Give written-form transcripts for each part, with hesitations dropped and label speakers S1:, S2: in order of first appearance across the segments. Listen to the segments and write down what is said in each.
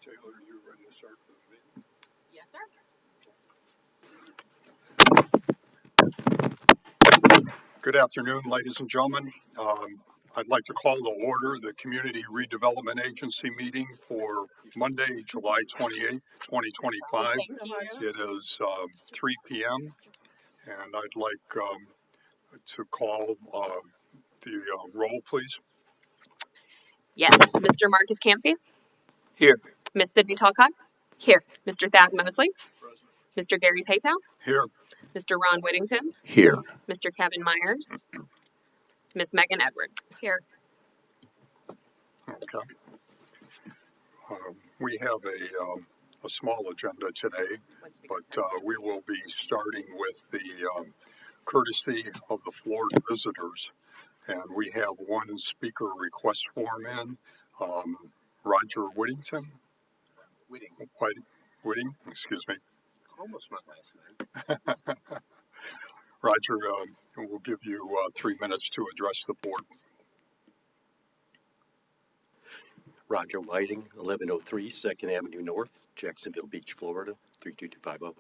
S1: Taylor, are you ready to start the meeting?
S2: Yes, sir.
S1: Good afternoon, ladies and gentlemen. I'd like to call to order the Community Redevelopment Agency meeting for Monday, July 28th, 2025. It is 3 p.m. and I'd like to call the roll, please.
S2: Yes, Mr. Marcus Campy.
S1: Here.
S2: Miss Sydney Talcott. Here. Mr. Thad Mosley. Mr. Gary Paytow.
S1: Here.
S2: Mr. Ron Whittington.
S1: Here.
S2: Mr. Kevin Myers. Miss Megan Edwards. Here.
S1: Okay. We have a small agenda today, but we will be starting with the courtesy of the floor visitors. And we have one speaker request form in, Roger Whittington. Whitting, excuse me.
S3: Almost my last name.
S1: Roger, we'll give you 3 minutes to address the board.
S3: Roger Whiting, 1103 2nd Avenue North, Jacksonville Beach, Florida, 32250.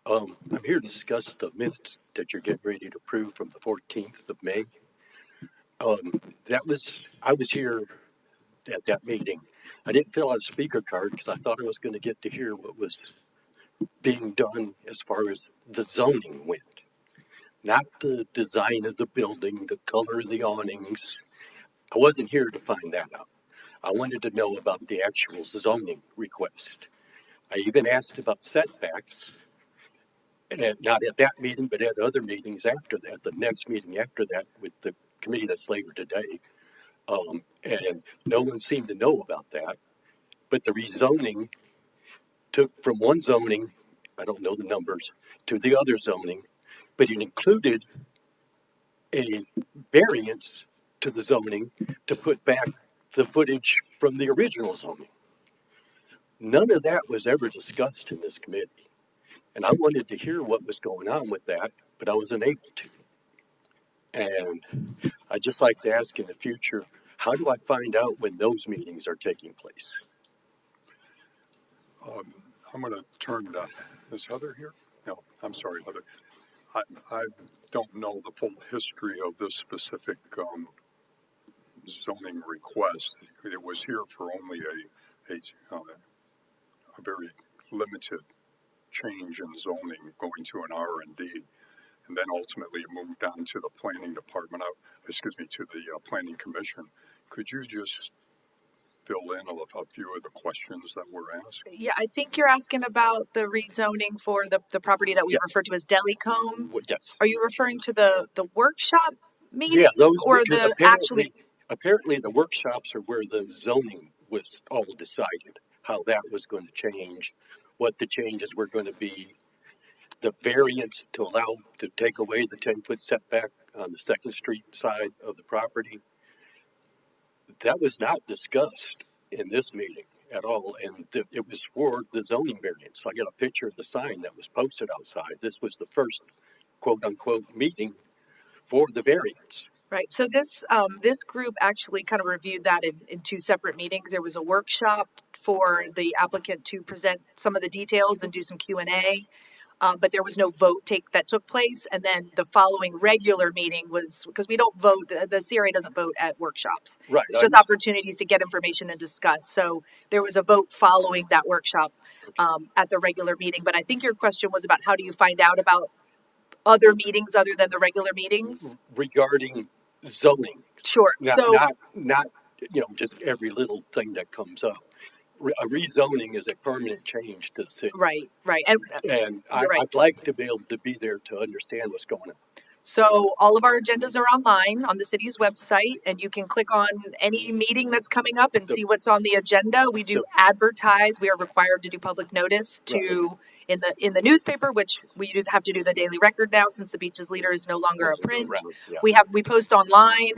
S3: I'm here to discuss the minutes that you're getting ready to approve from the 14th of May. I was here at that meeting. I didn't fill out a speaker card because I thought I was going to get to hear what was being done as far as the zoning went. Not the design of the building, the color of the awnings. I wasn't here to find that out. I wanted to know about the actual zoning request. I even asked about setbacks, and not at that meeting, but at other meetings after that, the next meeting after that with the committee that's later today. And no one seemed to know about that. But the rezoning took from one zoning, I don't know the numbers, to the other zoning, but it included a variance to the zoning to put back the footage from the original zoning. None of that was ever discussed in this committee. And I wanted to hear what was going on with that, but I wasn't able to. And I'd just like to ask in the future, how do I find out when those meetings are taking place?
S1: I'm going to turn to, is Heather here? No, I'm sorry, Heather. I don't know the full history of this specific zoning request. It was here for only a very limited change in zoning, going to an R&D, and then ultimately it moved on to the planning department, to the planning commission. Could you just fill in a few of the questions that were asked?
S4: Yeah, I think you're asking about the rezoning for the property that we
S3: Yes.
S4: refer to as Delicombe.
S3: Yes.
S4: Are you referring to the workshop meeting?
S3: Yeah, those
S4: or
S3: because
S4: the actually?
S3: apparently the workshops are where the zoning was all decided, how that was going to change, what the changes were going to be, the variance to take away the 10-foot setback on the 2nd Street side of the property. That was not discussed in this meeting at all, and it was for the zoning variance. So I got a picture of the sign that was posted outside. This was the first quote-unquote meeting for the variance.
S4: Right. So this group actually kind of reviewed that in two separate meetings. There was a workshop for the applicant to present some of the details and do some Q&A. But there was no vote that took place. And then the following regular meeting was, because we don't vote, the CRA doesn't vote at workshops.
S3: Right.
S4: It's just opportunities to get information and discuss. So there was a vote following that workshop at the regular meeting. But I think your question was about how do you find out about other meetings other than the regular meetings?
S3: Regarding zoning.
S4: Sure.
S3: Not just every little thing that comes up. A rezoning is a permanent change to the city.
S4: Right.
S3: And
S4: right.
S3: I'd like to be able to be there to understand what's going on.
S4: So all of our agendas are online on the city's website, and you can click on any meeting that's coming up and see what's on the agenda. We do advertise. We are required to do public notice in the newspaper, which we do have to do the Daily Record now since the Beaches Leader is no longer a print.
S3: Yeah.
S4: We post online.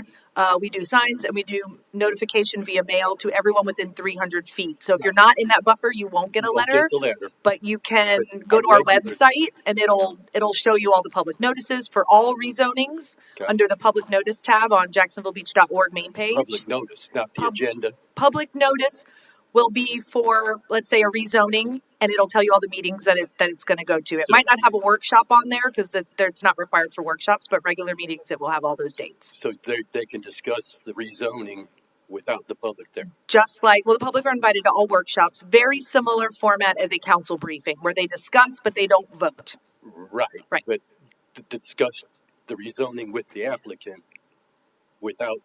S4: We do signs, and we do notification via mail to everyone within 300 feet. So if you're not in that buffer, you won't get a letter.
S3: Get the letter.
S4: But you can go to our website, and it'll show you all the public notices for all rezonings under the public notice tab on jacksonvillebeach.org main page.
S3: Public notice, not the agenda.
S4: Public notice will be for, let's say, a rezoning, and it'll tell you all the meetings that it's going to go to. It
S3: So-
S4: might not have a workshop on there because it's not required for workshops, but regular meetings, it will have all those dates.
S3: So they can discuss the rezoning without the public there.
S4: Just like, well, the public are invited to all workshops, very similar format as a council briefing where they discuss, but they don't vote.
S3: Right.
S4: Right.
S3: But to discuss the rezoning with the applicant without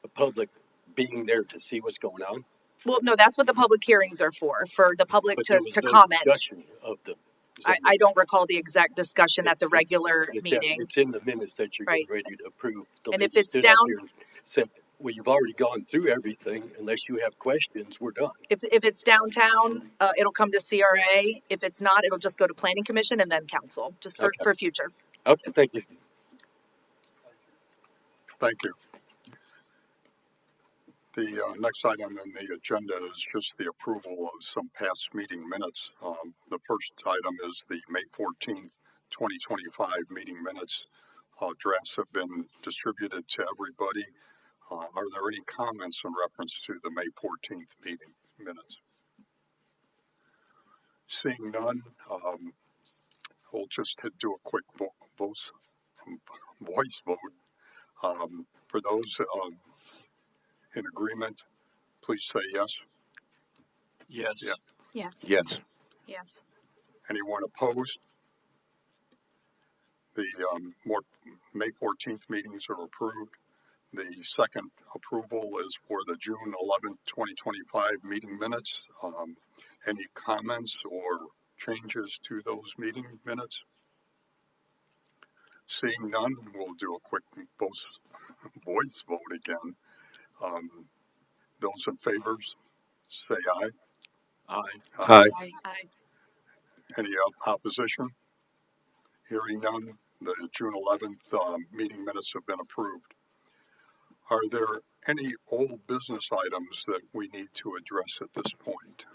S3: the public being there to see what's going on.
S4: Well, no, that's what the public hearings are for the public
S3: But there
S4: to
S3: was no
S4: comment.
S3: discussion of the zoning.
S4: I don't recall the exact discussion at the
S3: It's-
S4: regular
S3: it's
S4: meeting.
S3: It's in the minutes that you're
S4: Right.
S3: getting ready to approve. The
S4: And if
S3: lady
S4: it's
S3: stood up
S4: down-
S3: here and said, well, you've already gone through everything. Unless you have questions, we're done.
S4: If it's downtown, it'll come to CRA. If it's not, it'll just go to Planning Commission and then Council, just
S3: Okay.
S4: for future.
S3: Okay, thank you.
S1: Thank you. The next item on the agenda is just the approval of some past meeting minutes. The first item is the May 14th, 2025 meeting minutes. Drafts have been distributed to everybody. Are there any comments in reference to the May 14th meeting minutes? Seeing none, we'll just do a quick voice vote. For those in agreement, please say yes.
S3: Yes.
S1: Yeah.
S2: Yes.
S5: Yes.
S2: Yes.
S1: Anyone opposed? The May 14th meetings are approved. The second approval is for the June 11th, 2025 meeting minutes. Any comments or changes to those meeting minutes? Seeing none, we'll do a quick voice vote again. Those in favor, say aye.
S3: Aye.
S5: Aye.
S2: Aye.
S1: Any opposition? Hearing none, the June 11th meeting minutes have been approved. Are there any old business items that we need to address at this point?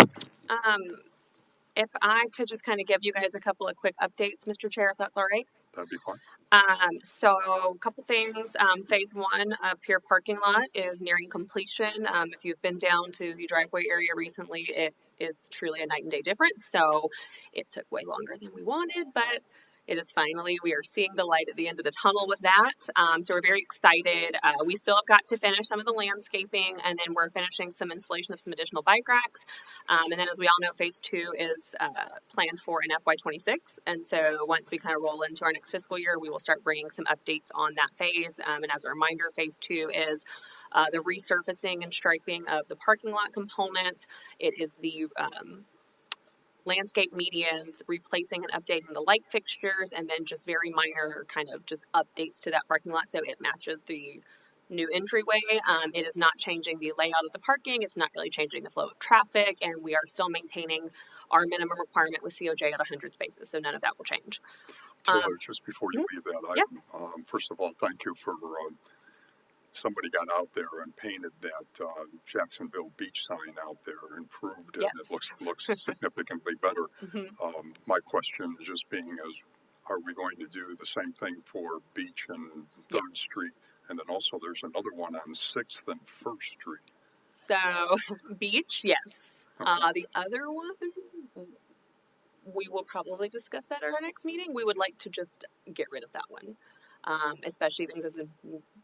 S2: If I could just kind of give you guys a couple of quick updates, Mr. Chair, if that's all right.
S1: That'd be fine.
S2: So a couple things. Phase 1 of Pier Parking Lot is nearing completion. If you've been down to the driveway area recently, it is truly a night and day difference. So it took way longer than we wanted, but it is finally, we are seeing the light at the end of the tunnel with that. So we're very excited. We still have got to finish some of the landscaping, and then we're finishing some installation of some additional bike racks. And then, as we all know, phase 2 is planned for in FY26. And so once we kind of roll into our next fiscal year, we will start bringing some updates on that phase. And as a reminder, phase 2 is the resurfacing and striping of the parking lot component. It is the landscape medians, replacing and updating the light fixtures, and then just very minor kind of just updates to that parking lot so it matches the new entryway. It is not changing the layout of the parking. It's not really changing the flow of traffic, and we are still maintaining our minimum requirement with COJ at 100 spaces, so none of that will change.
S1: Taylor, just before you leave that item, first of all, thank you for somebody got out there and painted that Jacksonville beach sign out there, improved it.
S2: Yes.
S1: It looks significantly better. My question just being is, are we going to do the same thing for Beach and 3rd
S2: Yes.
S1: Street? And then also there's another one on 6th and 1st Street.
S2: So, beach, yes. The other one, we will probably discuss that at our next meeting. We would like to just get rid of that one. Especially things as a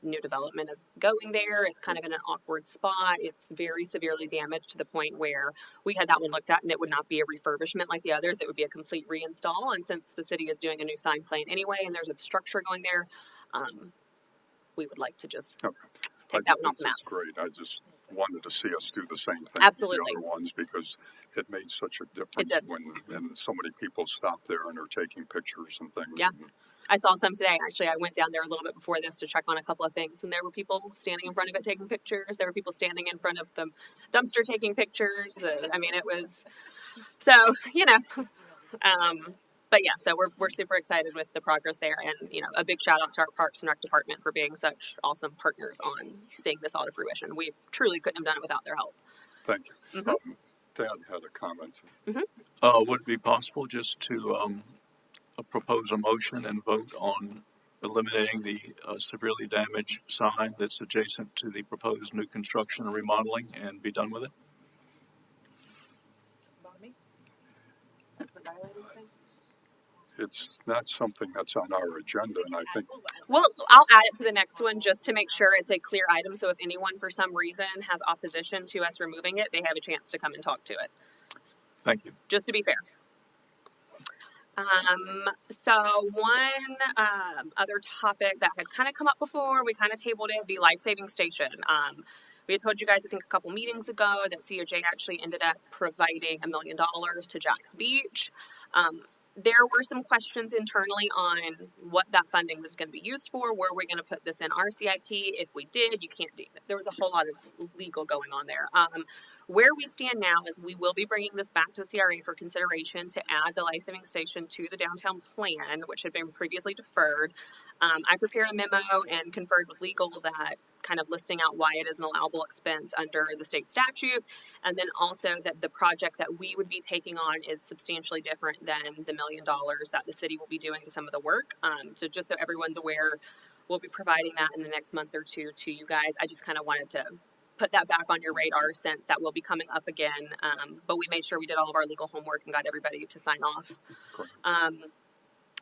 S2: new development is going there. It's kind of in an awkward spot. It's very severely damaged to the point where we had that one looked at and it would not be a refurbishment like the others. It would be a complete reinstall. And since the city is doing a new sign plan anyway, and there's a structure going there, we would like to just take that one off the map.
S1: That's great. I just wanted to see us do the same thing
S2: Absolutely.
S1: with the other ones because it made such a difference
S2: did.
S1: when so many people stop there and are taking pictures and things.
S2: Yeah. I saw some today. Actually, I went down there a little bit before this to check on a couple of things, and there were people standing in front of it taking pictures. There were people standing in front of the dumpster taking pictures. I mean, it was so, you know. But yeah, so we're super excited with the progress there, and you know, a big shout out to our Parks and Rec department for being such awesome partners on seeing this all to fruition. We truly couldn't have done it without their help.
S1: Thank you.
S2: Mhm.
S1: Dad had a comment.
S5: Would it be possible just to propose a motion and vote on eliminating the severely damaged sign that's adjacent to the proposed new construction and remodeling and be done with it?
S1: It's not something that's on our agenda, and I think
S2: Well, I'll add it to the next one just to make sure it's a clear item. So if anyone for some reason has opposition to us removing it, they have a chance to come and talk to it.
S5: Thank you.
S2: Just to be fair. So one other topic that had kind of come up before, we kind of tabled it, the life-saving station. We had told you guys, I think a couple meetings ago, that COJ actually ended up providing $1 million to Jack's Beach. There were some questions internally on what that funding was going to be used for. Were we going to put this in our CIP? If we did, you can't do it. There was a whole lot of legal going on there. Where we stand now is we will be bringing this back to the CRA for consideration to add the life-saving station to the downtown plan, which had been previously deferred. I prepared a memo and conferred with legal that kind of listing out why it is an allowable expense under the state statute, and then also that the project that we would be taking on is substantially different than the $1 million that the city will be doing to some of the work. So just so everyone's aware, we'll be providing that in the next month or two to you guys. I just kind of wanted to put that back on your radar since that will be coming up again. But we made sure we did all of our legal homework and got everybody to sign off.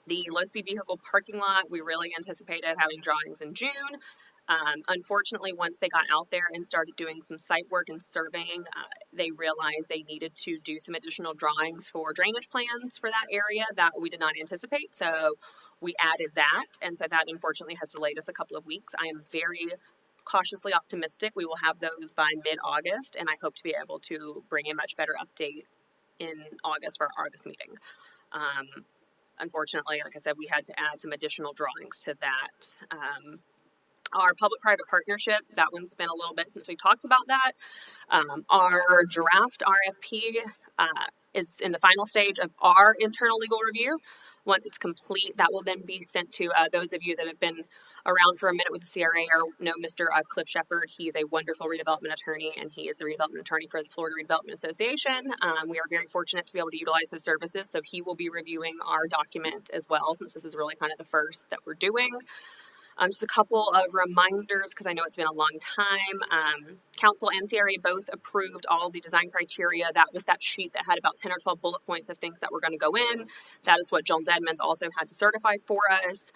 S2: The low-speed vehicle parking lot, we really anticipated having drawings in June. Unfortunately, once they got out there and started doing some site work and surveying, they realized they needed to do some additional drawings for drainage plans for that area that we did not anticipate. So we added that, and so that unfortunately has delayed us a couple of weeks. I am very cautiously optimistic we will have those by mid-August, and I hope to be able to bring a much better update in August for our August meeting. Unfortunately, like I said, we had to add some additional drawings to that. Our public-private partnership, that one's been a little bit since we talked about that. Our draft RFP is in the final stage of our internal legal review. Once it's complete, that will then be sent to those of you that have been around for a minute with the CRA or know Mr. Cliff Shepard. He's a wonderful redevelopment attorney, and he is the redevelopment attorney for the Florida Redevelopment Association. We are very fortunate to be able to utilize his services, so he will be reviewing our document as well, since this is really kind of the first that we're doing. Just a couple of reminders, because I know it's been a long time. Council and CRA both approved all the design criteria. That was that sheet that had about 10 or 12 bullet points of things that were going to go in. That is what Jones Edmonds also had to certify for us.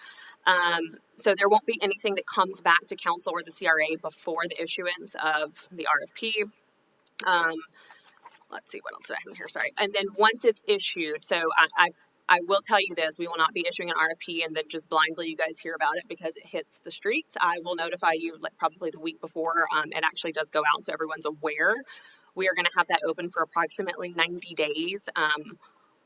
S2: So there won't be anything that comes back to council or the CRA before the issuance of the RFP. Let's see, what else do I have in here? Sorry. And then once it's issued, so I will tell you this, we will not be issuing an RFP and then just blindly you guys hear about it because it hits the streets. I will notify you like probably the week before it actually does go out so everyone's aware. We are going to have that open for approximately 90 days.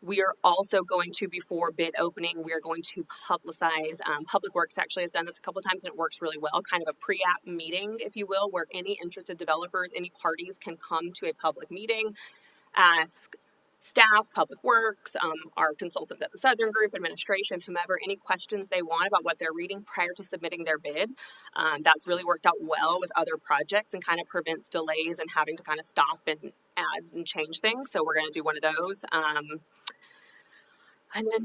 S2: We are also going to, before bid opening, we are going to publicize, Public Works actually has done this a couple of times and it works really well, kind of a pre-app meeting, if you will, where any interested developers, any parties can come to a public meeting, ask staff, Public Works, our consultants at the Southern Group, administration, whomever, any questions they want about what they're reading prior to submitting their bid. That's really worked out well with other projects and kind of prevents delays and having to kind of stop and add and change things. So we're going to do one of those. And then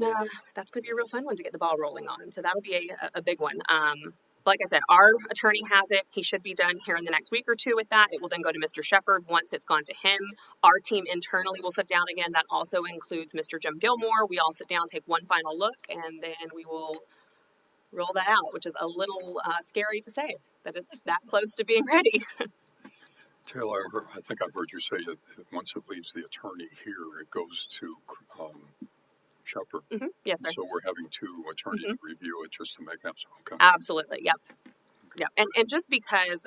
S2: that's going to be a real fun one to get the ball rolling on. So that'll be a big one. Like I said, our attorney has it. He should be done here in the next week or two with that. It will then go to Mr. Shepard. Once it's gone to him, our team internally will sit down again. That also includes Mr. Jim Gilmore. We all sit down, take one final look, and then we will roll that out, which is a little scary to say that it's that close to being ready.
S1: Taylor, I think I've heard you say that once it leaves the attorney here, it goes to Shepard.
S2: Mm-hmm. Yes, sir.
S1: So we're having two attorneys review it just to make that. Okay.
S2: Absolutely. Yep. Yep. And just because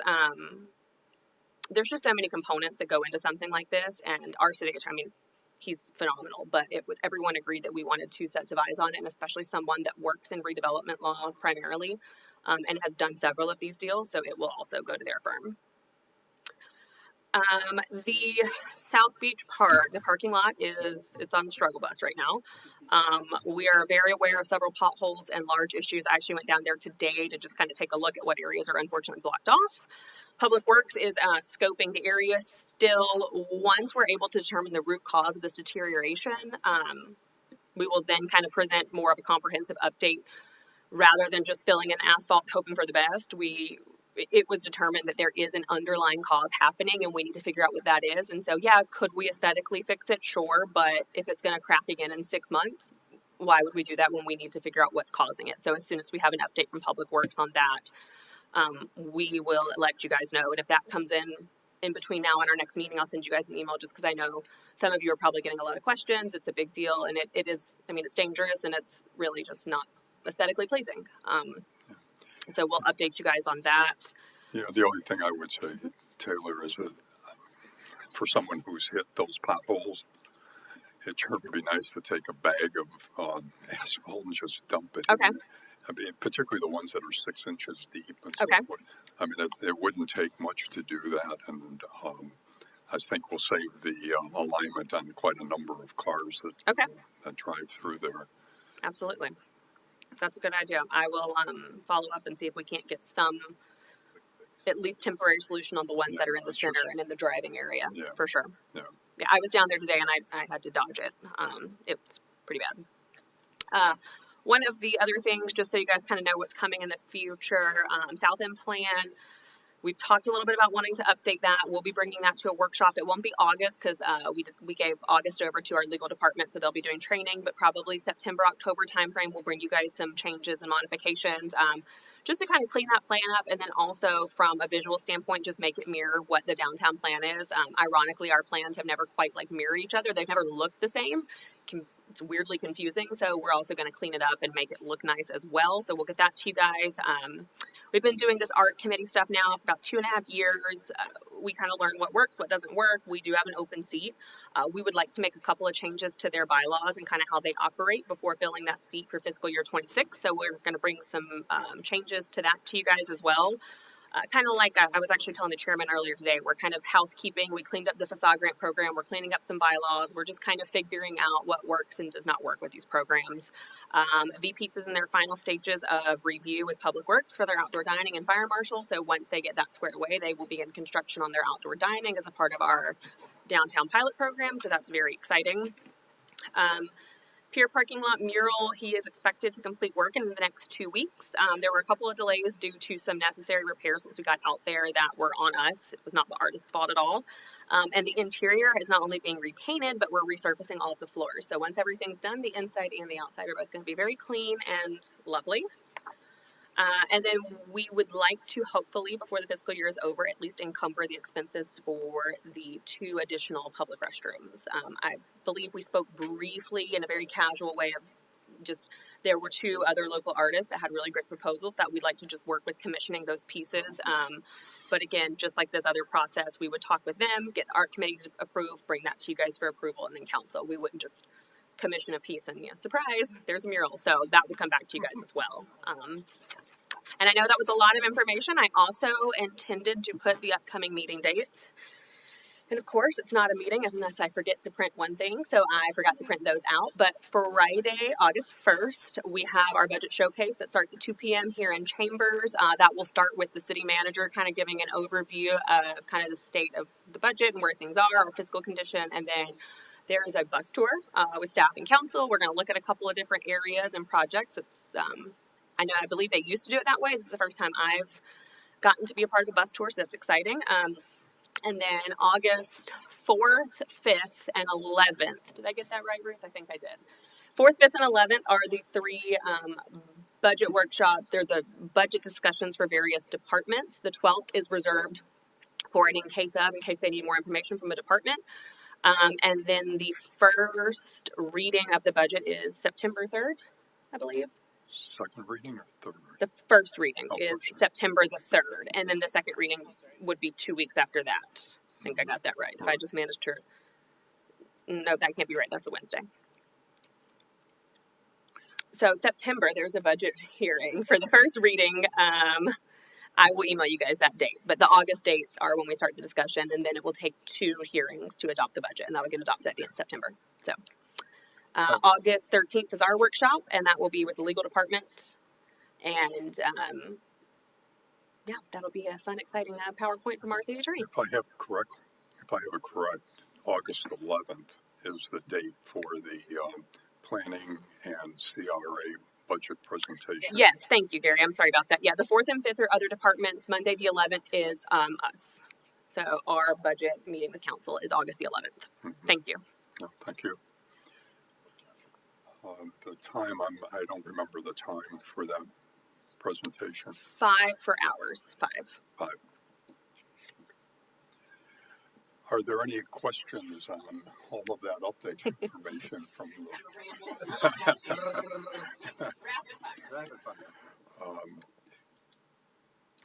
S2: there's just so many components that go into something like this, and our city attorney, I mean, he's phenomenal, but it was everyone agreed that we wanted two sets of eyes on it, and especially someone that works in redevelopment law primarily and has done several of these deals, so it will also go to their firm. The South Beach Park, the parking lot it's on the struggle bus right now. We are very aware of several potholes and large issues. I actually went down there today to just kind of take a look at what areas are unfortunately blocked off. Public Works is scoping the area still. Once we're able to determine the root cause of this deterioration, we will then kind of present more of a comprehensive update rather than just filling in asphalt hoping for the best. it was determined that there is an underlying cause happening and we need to figure out what that is. And so, yeah, could we aesthetically fix it? Sure. But if it's going to crack again in 6 months, why would we do that when we need to figure out what's causing it? So as soon as we have an update from Public Works on that, we will let you guys know. And if that comes in between now and our next meeting, I'll send you guys an email just because I know some of you are probably getting a lot of questions. It's a big deal, and it is, I mean, it's dangerous, and it's really just not aesthetically pleasing. So we'll update you guys on that.
S1: You know, the only thing I would say, Taylor, is that for someone who's hit those potholes, it sure would be nice to take a bag of asphalt and just dump it.
S2: Okay.
S1: I mean, particularly the ones that are 6 inches deep. And so
S2: Okay.
S1: forth. I mean, it wouldn't take much to do that, and I think we'll save the alignment on quite a number of cars that
S2: Okay.
S1: that drive through there.
S2: Absolutely. That's a good idea. I will follow up and see if we can't get some, at least temporary solution on the ones
S1: Yeah,
S2: that are in the
S1: that's
S2: center
S1: just-
S2: and in the driving area,
S1: Yeah.
S2: for sure.
S1: Yeah.
S2: Yeah, I was down there today and I had to dodge it. It's pretty bad. One of the other things, just so you guys kind of know what's coming in the future, South End Plan. We've talked a little bit about wanting to update that. We'll be bringing that to a workshop. It won't be August because we gave August over to our legal department, so they'll be doing training. But probably September, October timeframe, we'll bring you guys some changes and modifications, just to kind of clean that plan up, and then also from a visual standpoint, just make it mirror what the downtown plan is. Ironically, our plans have never quite like mirrored each other. They've never looked the same. It's weirdly confusing, so we're also going to clean it up and make it look nice as well. So we'll get that to you guys. We've been doing this art committee stuff now for about 2.5 years. We kind of learn what works, what doesn't work. We do have an open seat. We would like to make a couple of changes to their bylaws and kind of how they operate before filling that seat for fiscal year 26. So we're going to bring some changes to that to you guys as well. Kind of like I was actually telling the chairman earlier today, we're kind of housekeeping. We cleaned up the facade grant program. We're cleaning up some bylaws. We're just kind of figuring out what works and does not work with these programs. VPEATS is in their final stages of review with Public Works for their outdoor dining and fire marshal. So once they get that squared away, they will begin construction on their outdoor dining as a part of our downtown pilot program. So that's very exciting. Pier parking lot mural, he is expected to complete work in the next 2 weeks. There were a couple of delays due to some necessary repairs once we got out there that were on us. It was not the artist's fault at all. And the interior is not only being repainted, but we're resurfacing all of the floors. So once everything's done, the inside and the outside are both going to be very clean and lovely. And then we would like to hopefully, before the fiscal year is over, at least encumber the expenses for the 2 additional public restrooms. I believe we spoke briefly in a very casual way of just, there were 2 other local artists that had really great proposals that we'd like to just work with commissioning those pieces. But again, just like this other process, we would talk with them, get the art committee to approve, bring that to you guys for approval, and then council. We wouldn't just commission a piece and, surprise, there's a mural. So that would come back to you guys as well. And I know that was a lot of information. I also intended to put the upcoming meeting dates. And of course, it's not a meeting unless I forget to print one thing. So I forgot to print those out. But Friday, August 1st, we have our budget showcase that starts at 2 p.m. here in Chambers. That will start with the city manager kind of giving an overview of kind of the state of the budget and where things are, our fiscal condition. And then there is a bus tour with staff and council. We're going to look at a couple of different areas and projects. It's I believe they used to do it that way. This is the first time I've gotten to be a part of a bus tour, so that's exciting. And then August 4th, 5th, and 11th. Did I get that right, Ruth? I think I did. 4th, 5th, and 11th are the 3 budget workshops. They're the budget discussions for various departments. The 12th is reserved for an in case they need more information from a department. And then the first reading of the budget is September 3rd, I believe.
S1: Second reading or third reading?
S2: The first reading is
S1: first reading.
S2: September the 3rd, and then the second reading would be 2 weeks after that. I think I got that right. If I just managed to... No, that can't be right. That's a Wednesday. So September, there's a budget hearing for the first reading. I will email you guys that date, but the August dates are when we start the discussion, and then it will take 2 hearings to adopt the budget, and that will get adopted at the end of September. So... August 13th is our workshop, and that will be with the legal department. And that'll be a fun, exciting PowerPoint from our city attorney.
S1: If I have it correct, August 11th is the date for the planning and CRA budget presentation.
S2: Yes, thank you, Gary. I'm sorry about that. Yeah, the 4th and 5th are other departments. Monday the 11th is us. So our budget meeting with council is August the 11th. Thank you.
S1: No, thank you. The time, I don't remember the time for that presentation.
S2: 5 for hours. 5.
S1: 5. Are there any questions on all of that update information from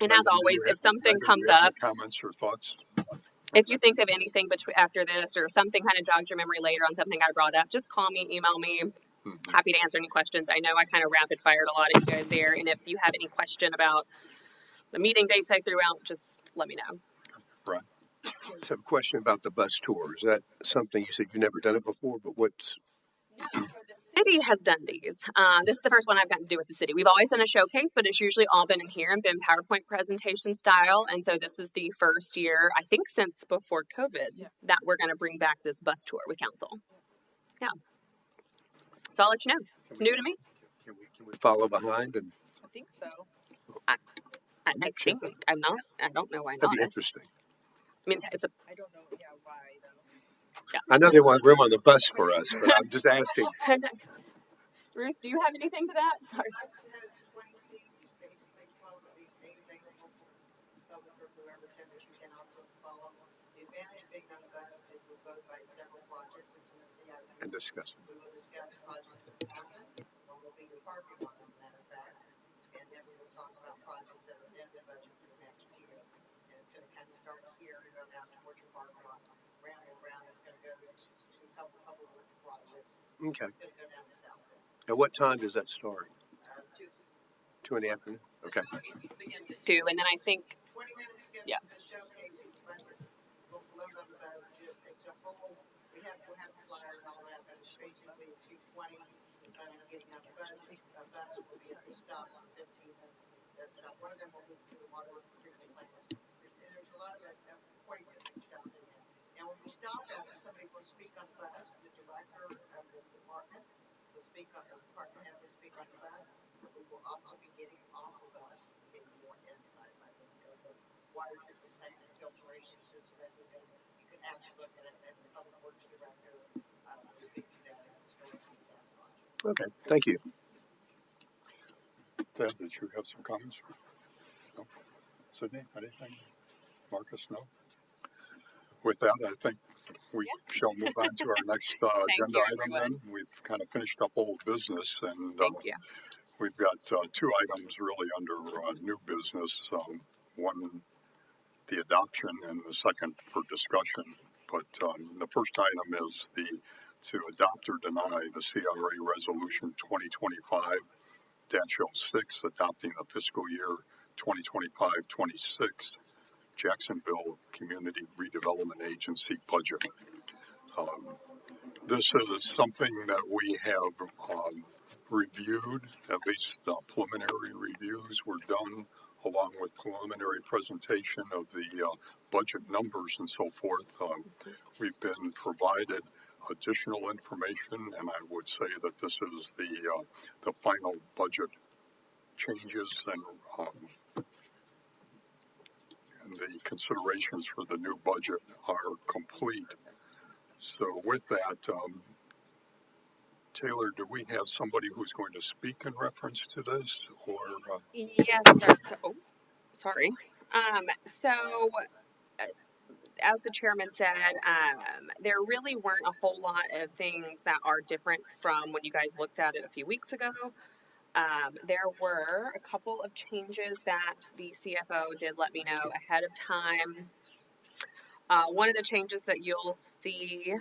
S2: And as always, if something comes up,
S1: comments or thoughts?
S2: if you think of anything after this or something kind of jogs your memory later on something I brought up, just call me, email me. Happy to answer any questions. I know I kind of rapid fired a lot of you guys there. And if you have any question about the meeting dates I threw out, just let me know.
S1: Right.
S6: So, a question about the bus tour. Is that something you said you've never done it before? But what's
S2: The city has done these. This is the first one I've gotten to do with the city. We've always done a showcase, but it's usually all been in here and been PowerPoint presentation style. And so this is the first year, I think since before COVID, that we're going to bring back this bus tour with council. Yeah. So I'll let you know. It's new to me.
S6: can we follow behind? And
S4: I think so.
S2: I think I'm not. I don't know why not.
S6: that'd be interesting.
S2: I mean, it's a.
S4: I don't know. Yeah, why though?
S6: I know they want room on the bus for us, but I'm just asking.
S2: Ruth, do you have anything to that? Sorry.
S6: And discuss.
S7: We will discuss projects that have happened, or we'll be parking on as a matter of fact, and then we will talk about projects that are in the budget for the next year. And it's gonna kind of start here and go down towards your parking lot. Round and round, it's gonna go to a couple of projects.
S6: Okay.
S7: It's gonna go down to South Bend.
S6: At what time does that start?
S7: 2
S6: 2 in the afternoon. Okay.
S2: Begins at 2, and then I think
S7: 20 minutes to
S2: Yeah.
S7: the showcasing, but we'll load on the boat. It's a whole, we'll have a flyer and all that, but it's basically 2:20, getting on the boat. A bus will be at the stop in 15 minutes. That's not, one of them will be to the water treatment plant. There's a lot of points that we stop in at. And when we stop at it, somebody will speak on the bus, the director of the department will speak on, the department head will speak on the bus. We will also be getting off the bus, getting more insight, like the water treatment plant and filtration system that we do. You can actually look at it, and the public works director speaks to that as it's going through that project.
S6: Okay. Thank you.
S1: Ted, did you have some comments? No? Sydney, anything? Marcus, no? With that, I think we shall move on to our next agenda
S2: you,
S1: item
S2: everyone.
S1: then. We've kind of finished up old business and
S2: thank you.
S1: we've got 2 items really under new business. One, the adoption, and the second for discussion. But the first item is to adopt or deny the CRA Resolution 2025-06, adopting the fiscal year 2025-26 Jacksonville Community Redevelopment Agency budget. This is something that we have reviewed, at least the preliminary reviews were done along with preliminary presentation of the budget numbers and so forth. We've been provided additional information, and I would say that this is the final budget changes and the considerations for the new budget are complete. So with that, Taylor, do we have somebody who's going to speak in reference to this, or?
S2: Yes, sir. So, sorry. So, as the chairman said, there really weren't a whole lot of things that are different from when you guys looked at it a few weeks ago. There were a couple of changes that the CFO did let me know ahead of time. One of the changes that you'll see,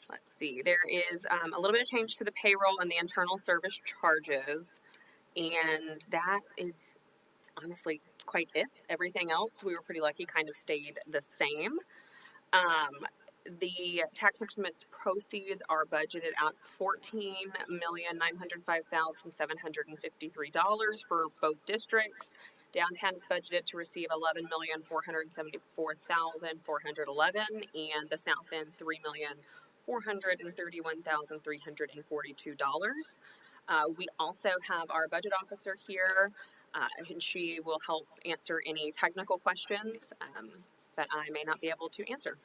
S2: let's see, there is a little bit of change to the payroll and the internal service charges, and that is honestly quite it. Everything else, we were pretty lucky, kind of stayed the same. The tax increment proceeds are budgeted at $14,905,753 for both districts. Downtown is budgeted to receive $11,474,411, and the South End $3,431,342. We also have our budget officer here, and she will help answer any technical questions that I may not be able to answer.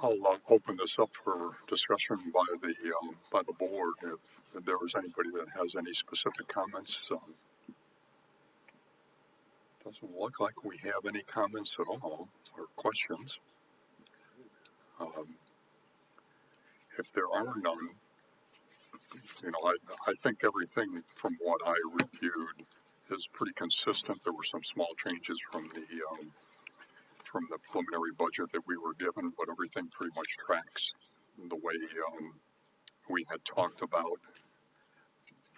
S1: I'll open this up for discussion by the board if there was anybody that has any specific comments. Doesn't look like we have any comments at all or questions. If there are none, I think everything from what I reviewed is pretty consistent. There were some small changes from the preliminary budget that we were given, but everything pretty much tracks the way we had talked about.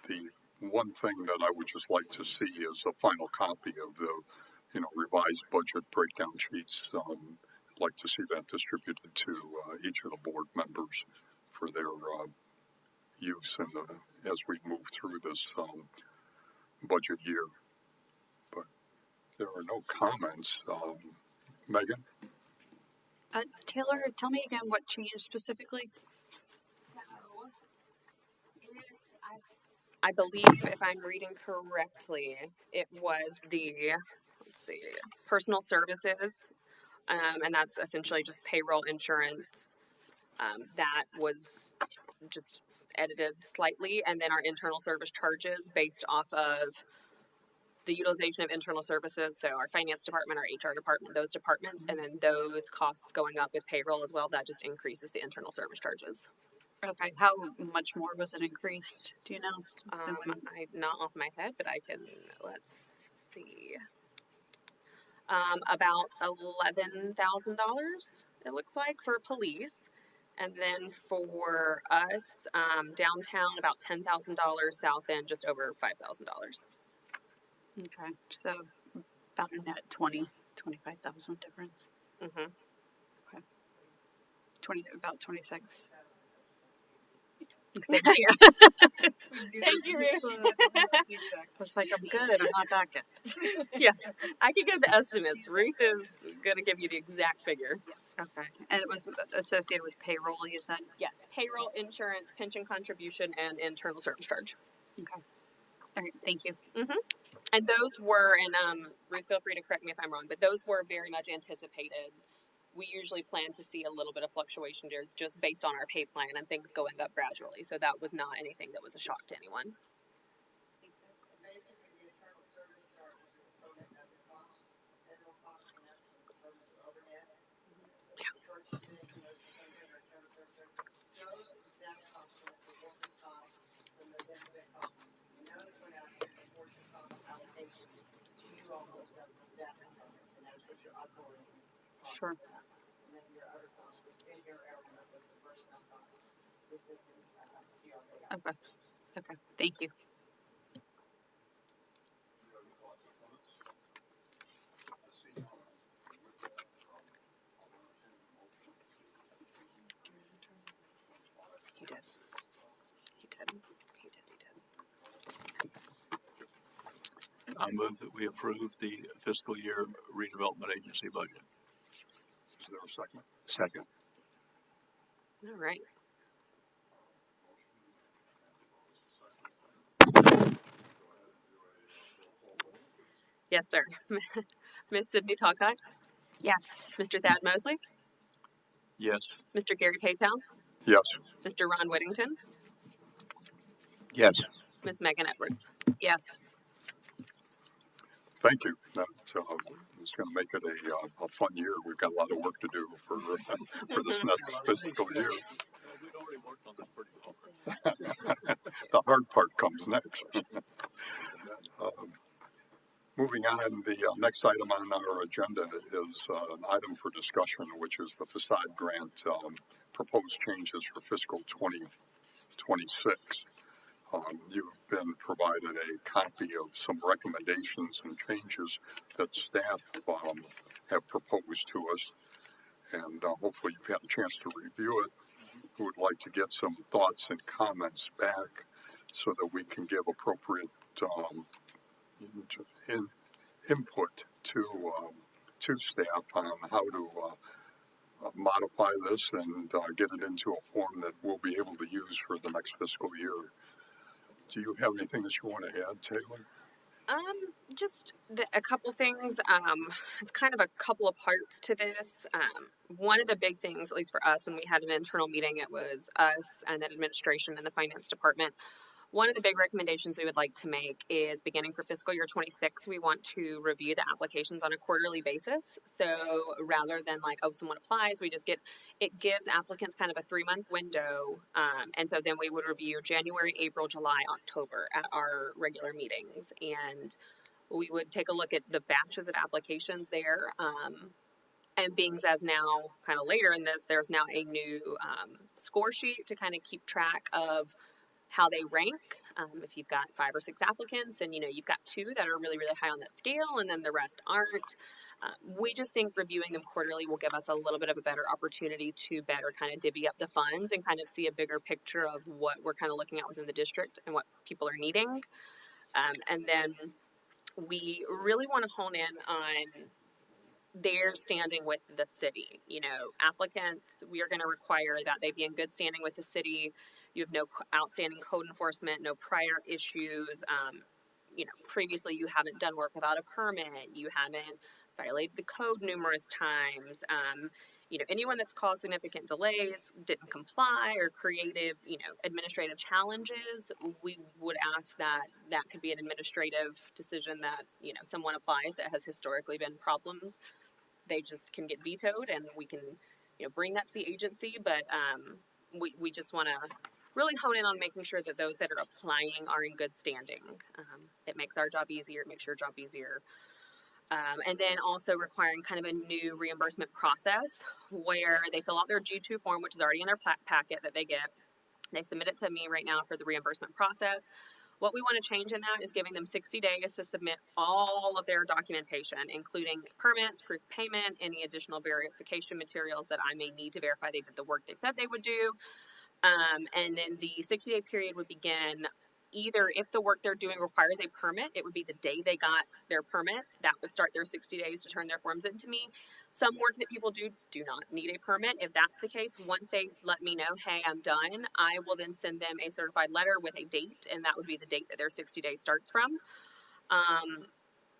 S1: The one thing that I would just like to see is a final copy of the, revised budget breakdown sheets. I'd like to see that distributed to each of the board members for their use as we move through this budget year. But there are no comments. Megan?
S8: Taylor, tell me again what changed specifically.
S2: I believe, if I'm reading correctly, it was the, let's see, personal services, and that's essentially just payroll insurance. That was just edited slightly, and then our internal service charges based off of the utilization of internal services, so our finance department, our HR department, those departments, and then those costs going up with payroll as well, that just increases the internal service charges.
S8: Okay, how much more was it increased? Do you know?
S2: I'm not off my head, but I can, let's see. About $11,000, it looks like, for police. And then for us, downtown, about $10,000, south end, just over $5,000.
S8: Okay, so about a net 25,000 difference.
S2: Mm-hmm.
S8: Okay. About 26. Thank you.
S2: Thank you, Ruth.
S8: It's like, I'm good, I'm not that good.
S2: Yeah, I can give the estimates. Ruth is going to give you the exact figure.
S8: Okay, and it was associated with payroll, you said?
S2: Yes, payroll, insurance, pension contribution, and internal service charge.
S8: Okay. All right, thank you.
S2: And those were, and Ruth, feel free to correct me if I'm wrong, but those were very much anticipated. We usually plan to see a little bit of fluctuation there just based on our pay plan and things going up gradually. So that was not anything that was a shock to anyone.
S7: Basically, the internal service charge is a component of the cost, federal cost, and that's the service overhead. Purchasing, those things that are internal service, those exact costs went for workers' costs, some of the benefit costs, and those went out in proportion cost allocation to you all those up with that component, and that's what you're uploading.
S8: Sure.
S7: And then your other costs within your area was the personnel cost within the CRA.
S8: Okay. Okay, thank you.
S2: He did. He did. He did. He did.
S5: I move that we approve the fiscal year redevelopment agency budget.
S1: Is there a second?
S6: Second.
S2: All right. Yes, sir. Miss Sydney Talcott,
S8: Yes.
S2: Mr. Thad Mosley,
S5: Yes.
S2: Mr. Gary Paytown,
S1: Yes.
S2: Mr. Ron Whittington,
S6: Yes.
S2: Miss Megan Edwards.
S8: Yes.
S1: Thank you. It's going to make it a fun year. We've got a lot of work to do for this next fiscal year.
S5: We'd already worked on that pretty hard.
S1: The hard part comes next. Moving on, the next item on our agenda is an item for discussion, which is the facade grant proposed changes for fiscal 2026. You've been provided a copy of some recommendations and changes that staff have proposed to us, and hopefully you've had a chance to review it. We would like to get some thoughts and comments back so that we can give appropriate input to staff on how to modify this and get it into a form that we'll be able to use for the next fiscal year. Do you have anything that you want to add, Taylor?
S2: Just a couple things. It's kind of a couple of parts to this. One of the big things, at least for us, when we had an internal meeting, it was us and then administration and the finance department. One of the big recommendations we would like to make is beginning for fiscal year 26, we want to review the applications on a quarterly basis. So rather than like, oh, someone applies, we just it gives applicants kind of a 3-month window. And so then we would review January, April, July, October at our regular meetings. And we would take a look at the batches of applications there. And being as now kind of later in this, there's now a new score sheet to kind of keep track of how they rank. If you've got 5 or 6 applicants and you've got 2 that are really, really high on that scale and then the rest aren't, we just think reviewing them quarterly will give us a little bit of a better opportunity to better kind of divvy up the funds and kind of see a bigger picture of what we're kind of looking at within the district and what people are needing. And then we really want to hone in on their standing with the city. Applicants, we are going to require that they be in good standing with the city. You have no outstanding code enforcement, no prior issues. Previously you haven't done work without a permit. You haven't violated the code numerous times. Anyone that's caused significant delays, didn't comply, or creative, administrative challenges, we would ask that could be an administrative decision that, someone applies that has historically been problems. They just can get vetoed and we can, bring that to the agency. But we just want to really hone in on making sure that those that are applying are in good standing. It makes our job easier. It makes your job easier. And then also requiring kind of a new reimbursement process where they fill out their G2 form, which is already in their packet that they get. They submit it to me right now for the reimbursement process. What we want to change in that is giving them 60 days to submit all of their documentation, including permits, proof of payment, any additional verification materials that I may need to verify they did the work they said they would do. And then the 60-day period would begin either if the work they're doing requires a permit, it would be the day they got their permit. That would start their 60 days to turn their forms into me. Some work that people do not need a permit. If that's the case, once they let me know, hey, I'm done, I will then send them a certified letter with a date, and that would be the date that their 60 days starts from.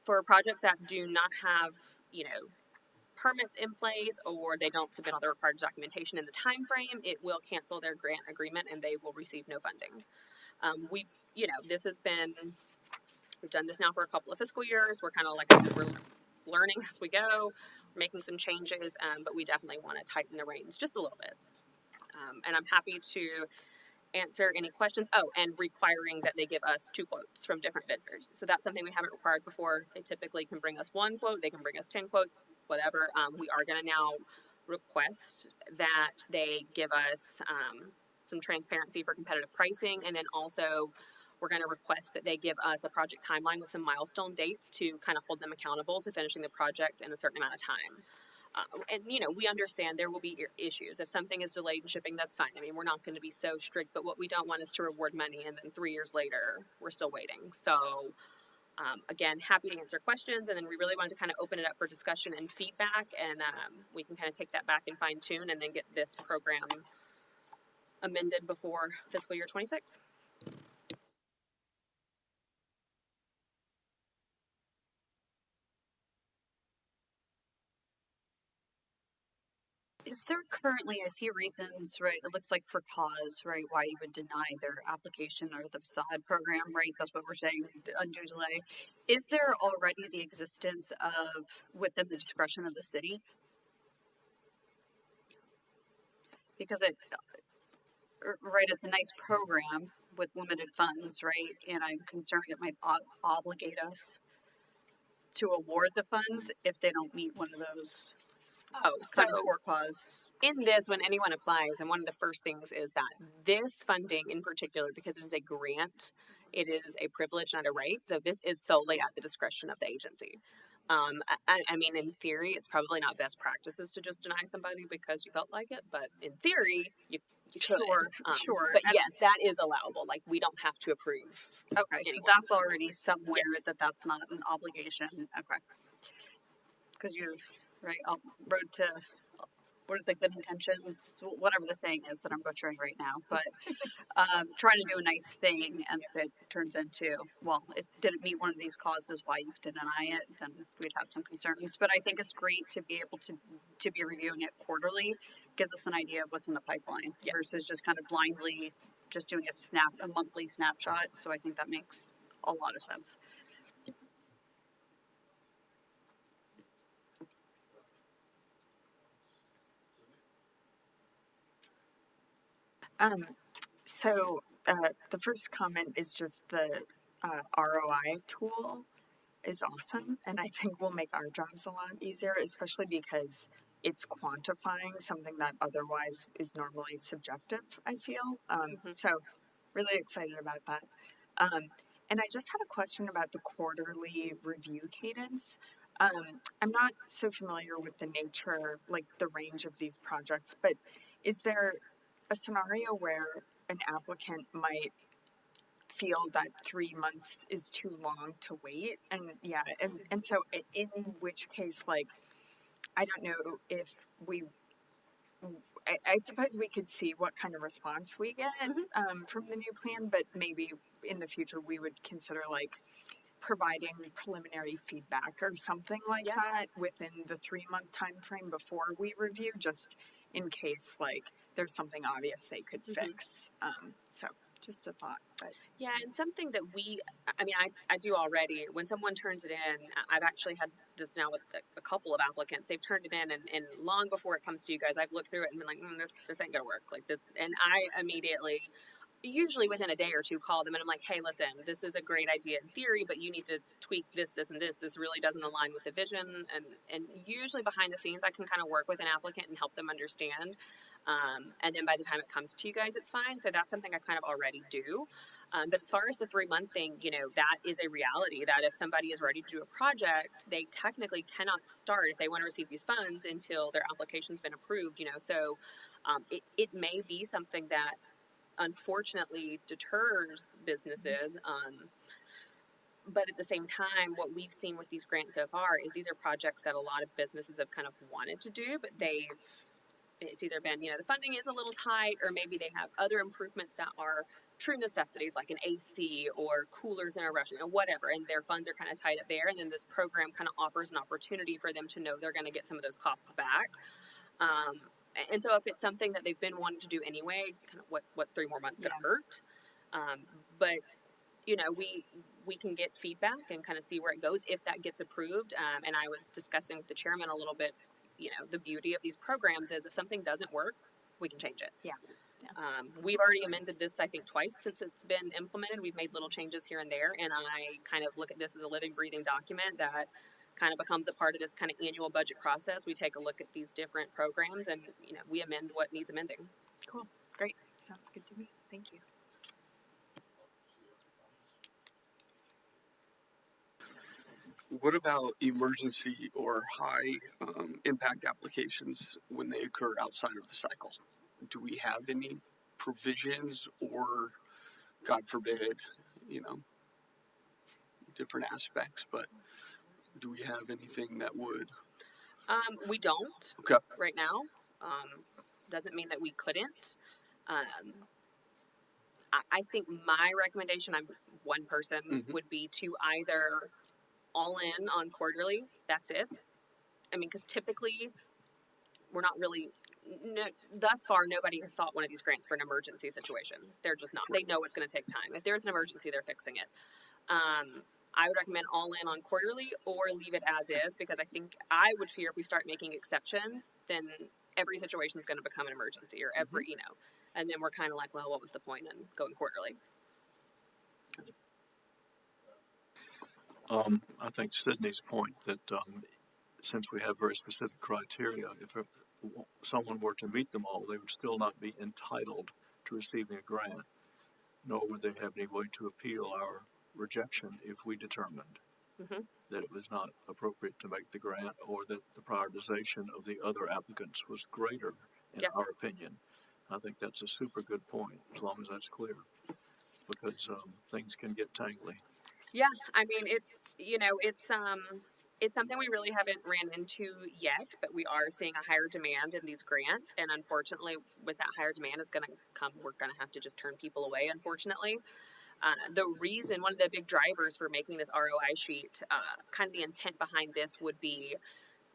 S2: For projects that do not have, permits in place or they don't submit all the required documentation in the time frame, it will cancel their grant agreement and they will receive no funding. We've done this now for a couple of fiscal years. We're kind of like, we're learning as we go, we're making some changes, but we definitely want to tighten the reins just a little bit. And I'm happy to answer any questions. Oh, and requiring that they give us 2 quotes from different vendors. So that's something we haven't required before. They typically can bring us 1 quote, they can bring us 10 quotes, whatever. We are going to now request that they give us some transparency for competitive pricing, and then also we're going to request that they give us a project timeline with some milestone dates to kind of hold them accountable to finishing the project in a certain amount of time. And we understand there will be issues. If something is delayed in shipping, that's fine. I mean, we're not going to be so strict, but what we don't want is to reward money and then 3 years later we're still waiting. So again, happy to answer questions, and then we really wanted to kind of open it up for discussion and feedback, and we can kind of take that back and fine tune and then get this program amended before fiscal year 26.
S8: Is there currently, I see reasons, right? It looks like for cause, right, why you would deny their application or the facade program, right? That's what we're saying, undue delay. Is there already the existence of, within the discretion of the city? Because it's a nice program with limited funds, right? And I'm concerned it might obligate us to award the funds if they don't meet one of those kind of for cause.
S2: In this, when anyone applies, and one of the first things is that this funding in particular, because it is a grant, it is a privilege, not a right. So this is solely at the discretion of the agency. I mean, in theory, it's probably not best practices to just deny somebody because you felt like it, but in theory, you could.
S8: Sure.
S2: But yes, that is allowable. Like, we don't have to approve.
S8: Okay, so that's already somewhere that's not an obligation. Okay. Because you're right, road to what is it, good intentions, whatever the saying is that I'm butchering right now, but trying to do a nice thing, and if it turns into, well, it didn't meet one of these causes, why you could deny it, then we'd have some concerns. But I think it's great to be able to be reviewing it quarterly, gives us an idea of what's in the pipeline versus just kind of blindly just doing a monthly snapshot. So I think that makes a lot of sense.
S9: The first comment is just the ROI tool is awesome, and I think will make our jobs a lot easier, especially because it's quantifying something that otherwise is normally subjective. I feel so really excited about that. And I just had a question about the quarterly review cadence. I'm not so familiar with the nature, like the range of these projects, but is there a scenario where an applicant might feel that 3 months is too long to wait? And so in which case, like, I don't know if I suppose we could see what kind of response we get from the new plan, but maybe in the future we would consider like providing preliminary feedback or something like that within the 3-month time frame before we review, just in case like there's something obvious they could fix. So just a thought. But
S2: Yeah, and something that I do already. When someone turns it in, I've actually had this now with a couple of applicants. They've turned it in, and long before it comes to you guys, I've looked through it and been like, this ain't gonna work. Like this, and I immediately, usually within a day or two, call them and I'm like, hey, listen, this is a great idea in theory, but you need to tweak this, this, and this. This really doesn't align with the vision. And usually behind the scenes, I can kind of work with an applicant and help them understand. And then by the time it comes to you guys, it's fine. So that's something I kind of already do. But as far as the 3-month thing, that is a reality that if somebody is ready to do a project, they technically cannot start if they want to receive these funds until their application's been approved, So it may be something that unfortunately deters businesses. But at the same time, what we've seen with these grants so far is these are projects that a lot of businesses have kind of wanted to do, but it's either been, the funding is a little tight, or maybe they have other improvements that are true necessities like an AC or coolers in a restaurant or whatever, and their funds are kind of tied up there. And then this program kind of offers an opportunity for them to know they're going to get some of those costs back. And so if it's something that they've been wanting to do anyway, kind of what's 3 more months going to hurt? But we can get feedback and kind of see where it goes if that gets approved. And I was discussing with the chairman a little bit, the beauty of these programs is if something doesn't work, we can change it.
S9: yeah.
S2: We've already amended this, I think, twice since it's been implemented. We've made little changes here and there, and I kind of look at this as a living, breathing document that kind of becomes a part of this kind of annual budget process. We take a look at these different programs and, we amend what needs amending.
S9: Cool. Great. Sounds good to me. Thank you.
S10: What about emergency or high impact applications when they occur outside of the cycle? Do we have any provisions, or, God forbid, different aspects, but do we have anything that would?
S2: We don't right now. Doesn't mean that we couldn't. I think my recommendation, I'm one person, would be to either all in on quarterly, that's it. Because typically we're not really, thus far, nobody has sought one of these grants for an emergency situation. They're just not. They know it's going to take time. If there's an emergency, they're fixing it. I would recommend all in on quarterly or leave it as is, because I think I would fear if we start making exceptions, then every situation is going to become an emergency, or every, and then we're kind of like, well, what was the point in going quarterly?
S5: I think Sydney's point that since we have very specific criteria, if someone were to meet them all, they would still not be entitled to receiving a grant, nor would they have any way to appeal our rejection if we determined that it was not appropriate to make the grant, or that the prioritization of the other applicants was greater, in our opinion. I think that's a super good point, as long as that's clear, because things can get tangly.
S2: Yeah, it's It's something we really haven't ran into yet, but we are seeing a higher demand in these grants. And unfortunately, with that higher demand is going to come, we're going to have to just turn people away, unfortunately. The reason, one of the big drivers for making this ROI sheet, kind of the intent behind this would be,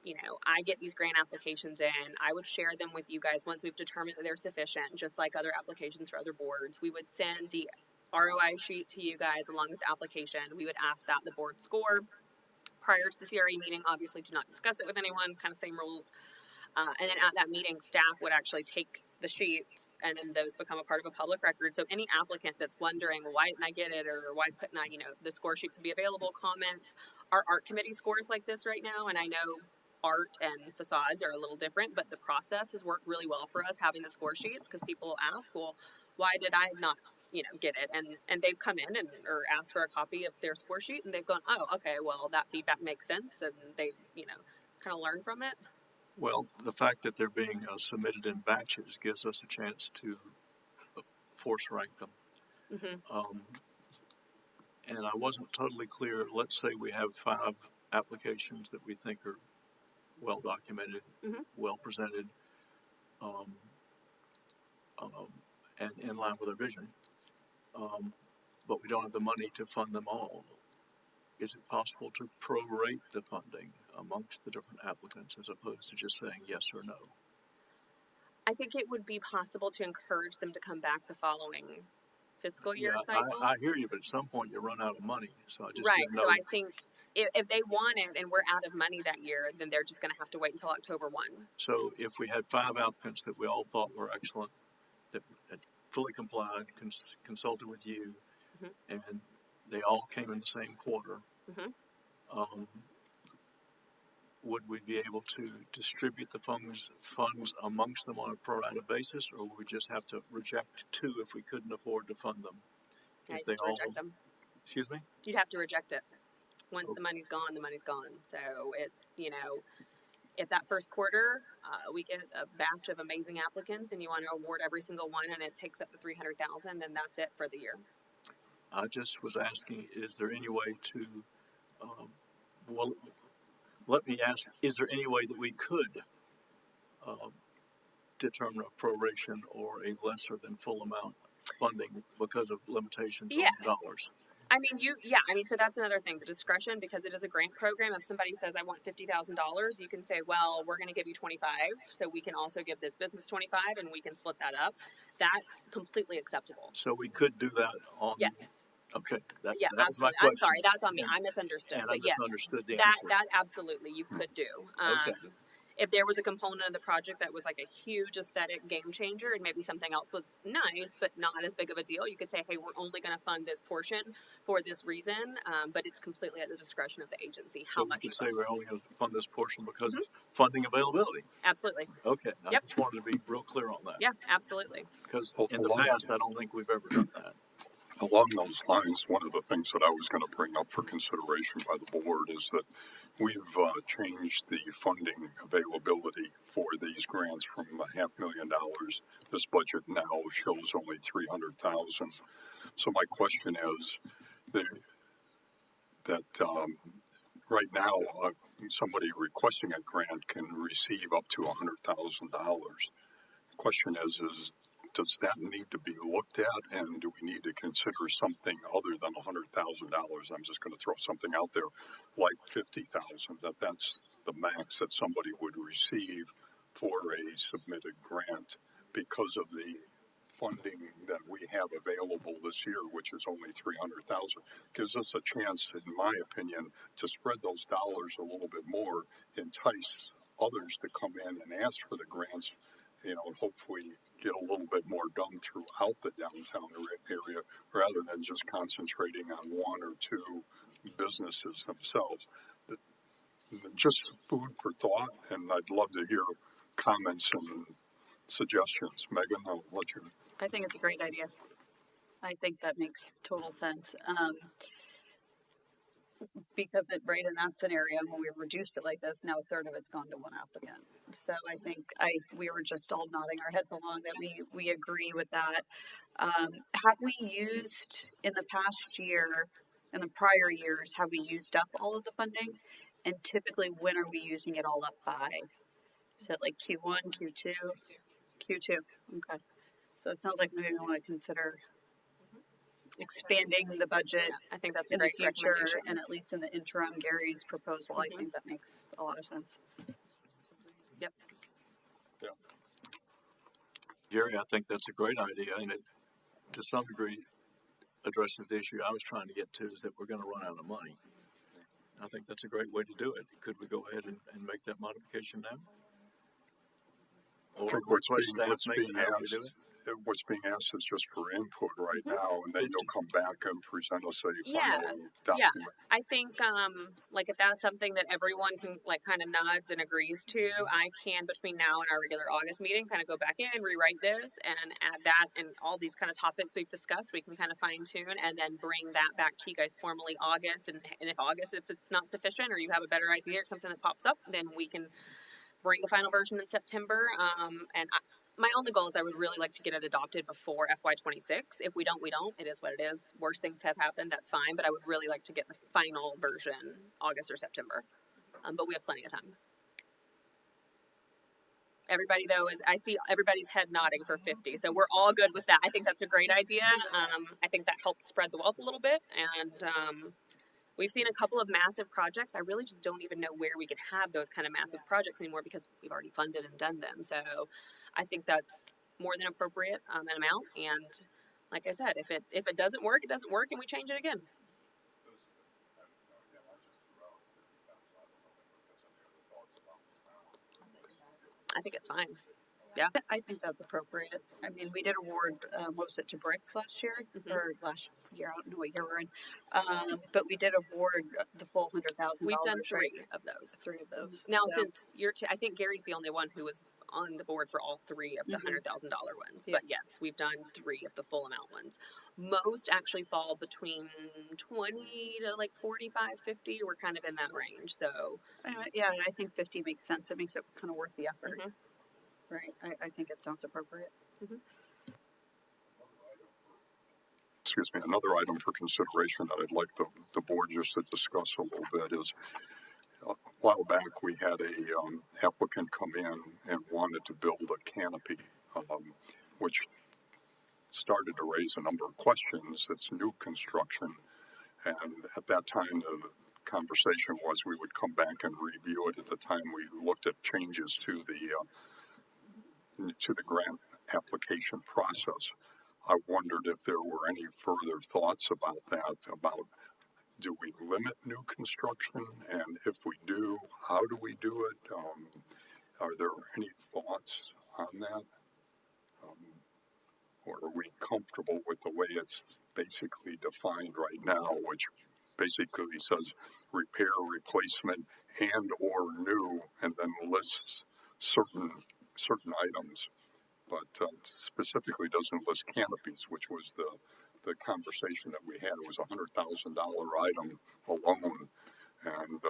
S2: I get these grant applications in, I would share them with you guys once we've determined that they're sufficient, just like other applications for other boards. We would send the ROI sheet to you guys along with the application. We would ask that the board score prior to the CRE meeting. Obviously, do not discuss it with anyone, kind of same rules. And then at that meeting, staff would actually take the sheets, and then those become a part of a public record. So any applicant that's wondering, well, why didn't I get it, or why couldn't I, the score sheets would be available, comments. Our art committee scores like this right now, and I know art and facades are a little different, but the process has worked really well for us having the score sheets, because people ask, well, why did I not get it, and they've come in or asked for a copy of their score sheet, and they've gone, oh, okay, well, that feedback makes sense, and they kind of learn from it.
S5: Well, the fact that they're being submitted in batches gives us a chance to force rank them.
S2: Mm-hmm.
S5: And I wasn't totally clear. Let's say we have 5 applications that we think are well documented,
S2: Mm-hmm.
S5: well presented, and in line with our vision, but we don't have the money to fund them all. Is it possible to prorate the funding amongst the different applicants as opposed to just saying yes or no?
S2: I think it would be possible to encourage them to come back the following fiscal year cycle.
S5: I hear you, but at some point you run out of money, so I just
S2: Right.
S5: didn't know.
S2: So I think if they want it and we're out of money that year, then they're just going to have to wait until October 1.
S5: So if we had 5 applicants that we all thought were excellent, that had fully complied, consulted with you,
S2: Mm-hmm.
S5: and they all came in the same quarter,
S2: Mm-hmm.
S5: would we be able to distribute the funds amongst them on a pro rata basis, or would we just have to reject 2 if we couldn't afford to fund them?
S2: Yeah,
S5: If
S2: you'd
S5: they
S2: have to reject them.
S5: Excuse me?
S2: You'd have to reject it. Once
S5: Okay.
S2: the money's gone, the money's gone. So if that first quarter we get a batch of amazing applicants and you want to award every single one and it takes up to $300,000, then that's it for the year.
S5: I just was asking, is there any way to, well, let me ask, is there any way that we could determine a proration or a lesser than full amount funding because of limitations
S2: Yeah.
S5: on dollars?
S2: I mean, so that's another thing, the discretion, because it is a grant program. If somebody says, I want $50,000, you can say, well, we're going to give you 25, so we can also give this business 25, and we can split that up. That's completely acceptable.
S5: So we could do that on.
S2: Yes.
S5: Okay. That
S2: Yeah,
S5: was my
S2: absolutely.
S5: question.
S2: I'm sorry, that's on me.
S5: And-
S2: I misunderstood.
S5: And I
S2: But yes,
S5: misunderstood the
S2: that
S5: answer.
S2: absolutely you could do.
S5: Okay.
S2: If there was a component of the project that was like a huge aesthetic game changer, and maybe something else was nice but not as big of a deal, you could say, hey, we're only going to fund this portion for this reason, but it's completely at the discretion of the agency how
S5: So we
S2: much
S5: could
S2: you
S5: say
S2: fund.
S5: we're only going to fund this portion because of funding availability.
S2: Absolutely.
S5: Okay. I
S2: Yep.
S5: just wanted to be real clear on that.
S2: Yeah, absolutely.
S5: Because
S1: Well,
S5: in the
S1: along-
S5: past, I don't think we've ever done that.
S1: Along those lines, one of the things that I was going to bring up for consideration by the board is that we've changed the funding availability for these grants from $500,000. This budget now shows only $300,000. So my question is that right now somebody requesting a grant can receive up to $100,000. The question is does that need to be looked at, and do we need to consider something other than $100,000? I'm just going to throw something out there, like $50,000. That's the max that somebody would receive for a submitted grant because of the funding that we have available this year, which is only $300,000. Gives us a chance, in my opinion, to spread those dollars a little bit more, entice others to come in and ask for the grants, and hopefully get a little bit more done throughout the downtown area rather than just concentrating on 1 or 2 businesses themselves. Just food for thought, and I'd love to hear comments and suggestions. Megan, I'll let you.
S8: I think it's a great idea. I think that makes total sense. Because right in that scenario, when we reduced it like this, now a third of it's gone to one applicant. So I think we were just all nodding our heads along that we agree with that. Have we used in the past year, in the prior years, have we used up all of the funding? And typically, when are we using it all up by? Is it like Q1, Q2? Q2. Okay. So it sounds like maybe we want to consider expanding the budget
S2: I think that's a
S8: in the
S2: great
S8: future,
S2: recommendation.
S8: and at least in the interim, Gary's proposal. I think that makes a lot of sense.
S2: Yep.
S5: Gary, I think that's a great idea, and it, to some degree, addresses the issue I was trying to get to, is that we're gonna run out of money. I think that's a great way to do it. Could we go ahead and make that modification now?
S1: I
S5: Or
S1: think
S5: request staff make it, how we do it?
S1: what's being asked is just for input right now, and then you'll come back and present us a
S2: Yeah,
S1: final
S2: yeah.
S1: document.
S2: I think, like if that's something that everyone can like kind of nods and agrees to, I can between now and our regular August meeting kind of go back in, rewrite this, and add that and all these kind of topics we've discussed. We can kind of fine tune and then bring that back to you guys formally August. And if it's not sufficient or you have a better idea or something that pops up, then we can bring the final version in September. My only goal is I would really like to get it adopted before FY26. If we don't, we don't. It is what it is. Worse things have happened. That's fine. But I would really like to get the final version August or September. But we have plenty of time. Everybody though I see everybody's head nodding for 50, so we're all good with that. I think that's a great idea. I think that helps spread the wealth a little bit, and we've seen a couple of massive projects. I really just don't even know where we can have those kind of massive projects anymore because we've already funded and done them. So I think that's more than appropriate an amount. And like I said, if it doesn't work, it doesn't work, and we change it again. I think it's fine. Yeah.
S8: I think that's appropriate. I mean, we did award, what was it, to Bricks last year? Or last year, I don't know what year we're in. But we did award the full $100,000.
S2: We've done
S8: right?
S2: 3 of those.
S8: 3 of those.
S2: Now,
S8: So-
S2: since I think Gary's the only one who was on the board for all 3 of the $100,000 ones.
S8: Yeah.
S2: But yes, we've done 3 of the full amount ones. Most actually fall between 20 to like 45, 50. We're kind of in that range. So
S8: Anyway, yeah, I think 50 makes sense. It makes it kind of worth the effort.
S2: Mhm.
S8: Right. I think it sounds appropriate.
S1: Excuse me, another item for consideration that I'd like the board just to discuss a little bit is a while back we had a applicant come in and wanted to build a canopy, which started to raise a number of questions. It's new construction, and at that time the conversation was we would come back and review it at the time we looked at changes to the grant application process. I wondered if there were any further thoughts about that, about do we limit new construction, and if we do, how do we do it? Are there any thoughts on that? Or are we comfortable with the way it's basically defined right now, which basically says repair, replacement, and or new, and then lists certain items, but specifically doesn't list canopies, which was the conversation that we had. It was $100,000 item alone, and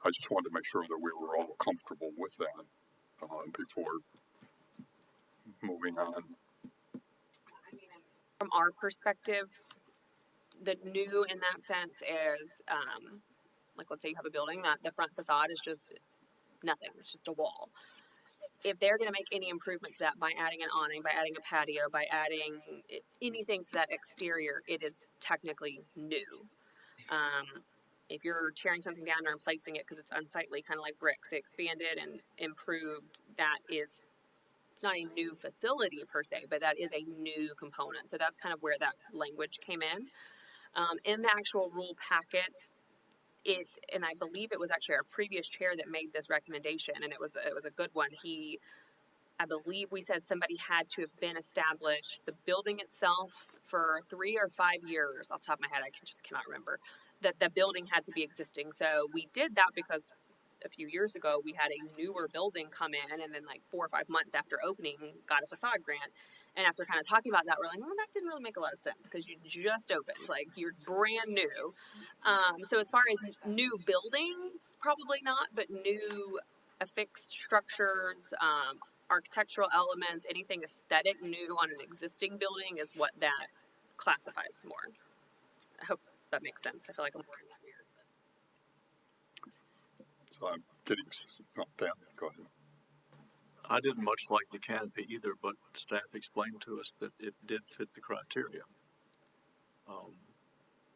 S1: I just wanted to make sure that we were all comfortable with that before moving on.
S2: from our perspective, the new in that sense is like let's say you have a building that the front facade is just nothing. It's just a wall. If they're going to make any improvement to that by adding an awning, by adding a patio, by adding anything to that exterior, it is technically new. If you're tearing something down and replacing it because it's unsightly, kind of like bricks, they expanded and improved, it's not a new facility per se, but that is a new component. So that's kind of where that language came in. In the actual rule packet, and I believe it was actually our previous chair that made this recommendation, and it was a good one. I believe we said somebody had to have been established, the building itself, for 3 or 5 years. Off the top of my head, I just cannot remember. That the building had to be existing. So we did that because a few years ago we had a newer building come in, and then like 4 or 5 months after opening, got a facade grant. And after kind of talking about that, we're like, well, that didn't really make a lot of sense because you just opened, like you're brand new. So as far as new buildings, probably not, but new affixed structures, architectural elements, anything aesthetic new on an existing building is what that classifies more. I hope that makes sense. I feel like I'm wording that weird.
S1: So I'm getting, not that, go ahead.
S5: I didn't much like the canopy either, but staff explained to us that it did fit the criteria.